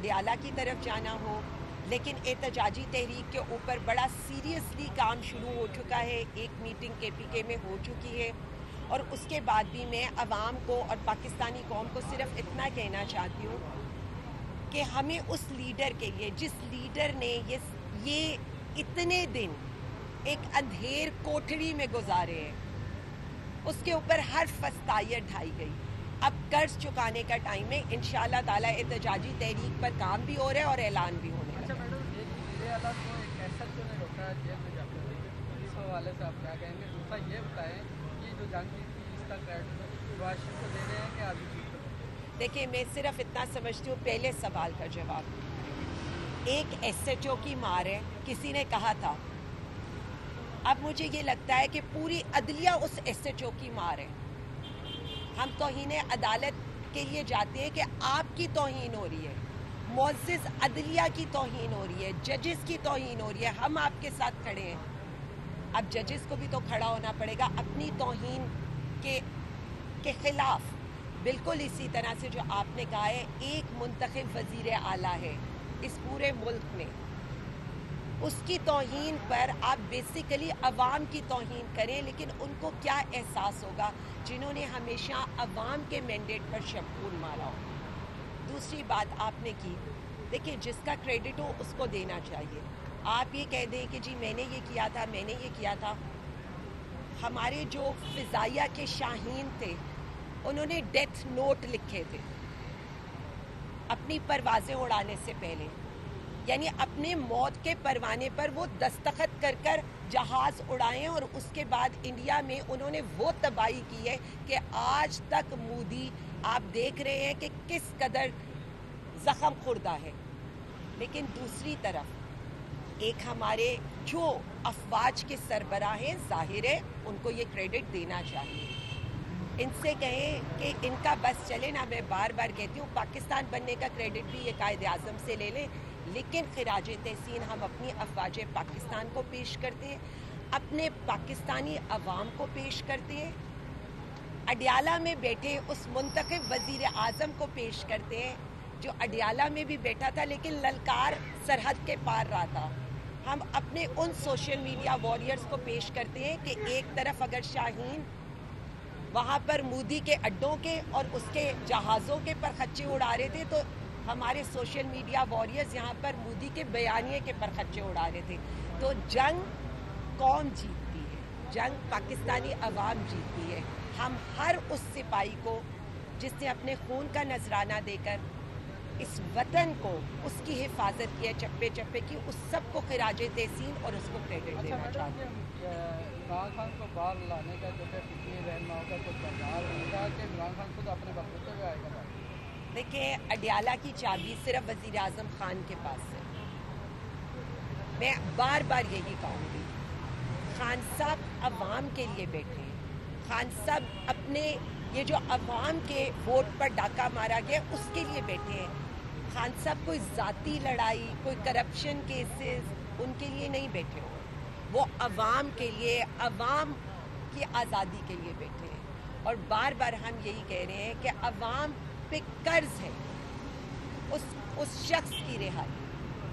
اڈیالہ کی طرف جانا ہو، لیکن احتجاجی تحریک کے اوپر بڑا سیریسلی کام شروع ہو چکا ہے. ایک میٹنگ کے پی کے میں ہو چکی ہے، اور اس کے بعد بھی میں عوام کو اور پاکستانی قوم کو صرف اتنا کہنا چاہتی ہوں کہ ہمیں اس لیڈر کے لیے، جس لیڈر نے یہ اتنے دن ایک اندھیر کوٹھڑی میں گزارے ہیں، اس کے اوپر ہر فستائیت ڈھائی گئی. اب قرض چکانے کا ٹائم ہے. انشاءاللہ تعالیٰ احتجاجی تحریک پر کام بھی ہو رہا ہے اور اعلان بھی ہونے اچھا لگا ہے. میڈم، ایک وزیر اعلیٰ کو ایک ایسا کیوں نہیں روکا جیل میں جاتے ہوئے؟ اس حوالے سے آپ کیا کہیں گے؟ دوسرا یہ بتائیں کہ جو جنگ جیت کی اس کا کریڈٹ واشر کو دے رہے ہیں کہ آبی جیت کو دے رہے ہیں؟ دیکھیں، میں صرف اتنا سمجھتی ہوں، پہلے سوال کا جواب. ایک ایس ایچ او کی مار ہے، کسی نے کہا تھا. اب مجھے یہ لگتا ہے کہ پوری عدلیہ اس ایس ایچ او کی مار ہے. ہم توہین عدالت کے لیے جاتے ہیں کہ آپ کی توہین ہو رہی ہے، معزز عدلیہ کی توہین ہو رہی ہے، ججز کی توہین ہو رہی ہے. ہم آپ کے ساتھ کھڑے ہیں. اب ججز کو بھی تو کھڑا ہونا پڑے گا اپنی توہین کے خلاف. بالکل اسی طرح سے جو آپ نے کہا ہے، ایک منتخب وزیر اعلیٰ ہے اس پورے ملک میں، اس کی توہین پر آپ بیسیکلی عوام کی توہین کریں. لیکن ان کو کیا احساس ہوگا جنہوں نے ہمیشہ عوام کے مینڈیٹ پر شبخون مارا ہو. دوسری بات آپ نے کی، دیکھیں جس کا کریڈٹ ہو اس کو دینا چاہیے. آپ یہ کہہ دیں کہ جی میں نے یہ کیا تھا، میں نے یہ کیا تھا. ہمارے جو فضائیہ کے شاہین تھے، انہوں نے ڈیتھ نوٹ لکھے تھے اپنی پروازیں اڑانے سے پہلے. یعنی اپنے موت کے پروانے پر وہ دستخط کر کر جہاز اڑائیں، اور اس کے بعد انڈیا میں انہوں نے وہ تباہی کی ہے کہ آج تک مودی آپ دیکھ رہے ہیں کہ کس قدر زخم خوردہ ہے. لیکن دوسری طرف ایک ہمارے جو افواج کے سربراہ ہیں، ظاہر ہے ان کو یہ کریڈٹ دینا چاہیے. ان سے کہیں کہ ان کا بس چلے نا. میں بار بار کہتی ہوں، پاکستان بننے کا کریڈٹ بھی یہ قائد اعظم سے لے لیں، لیکن خراج تحسین ہم اپنی افواج پاکستان کو پیش کرتے ہیں، اپنے پاکستانی عوام کو پیش کرتے ہیں، اڈیالہ میں بیٹھے اس منتخب وزیر اعظم کو پیش کرتے ہیں جو اڈیالہ میں بھی بیٹھا تھا لیکن للکار سرحد کے پار رہا تھا. ہم اپنے ان سوشل میڈیا واریئرز کو پیش کرتے ہیں کہ ایک طرف اگر شاہین وہاں پر مودی کے اڈوں کے اور اس کے جہازوں کے پرخچے اڑا رہے تھے، تو ہمارے سوشل میڈیا واریئرز یہاں پر مودی کے بیانیے کے پرخچے اڑا رہے تھے. تو جنگ قوم جیتتی ہے، جنگ پاکستانی عوام جیتتی ہے. ہم ہر اس سپاہی کو جس نے اپنے خون کا نذرانہ دے کر اس وطن کو، اس کی حفاظت کی ہے چپے چپے کی، اس سب کو خراج تحسین اور اس کو کریڈٹ اچھا دینا چاہتے ہیں. میڈم، عمران خان کو باہر لانے کا جو ہے فکری رہنماؤں کا کچھ بازار ہوگا کہ عمران خان خود اپنے بلبوتے ہوئے آئے گا باہر؟ دیکھیں، اڈیالہ کی چابی صرف وزیر اعظم خان کے پاس ہے. میں بار بار یہی کہوں گی، خان صاحب عوام کے لیے بیٹھے ہیں. خان صاحب اپنے یہ جو عوام کے ووٹ پر ڈاکہ مارا گیا اس کے لیے بیٹھے ہیں. خان صاحب کوئی ذاتی لڑائی، کوئی کرپشن کیسز ان کے لیے نہیں بیٹھے ہوئے. وہ عوام کے لیے، عوام کی آزادی کے لیے بیٹھے ہیں. اور بار بار ہم یہی کہہ رہے ہیں کہ عوام پہ قرض ہے اس شخص کی رہائی.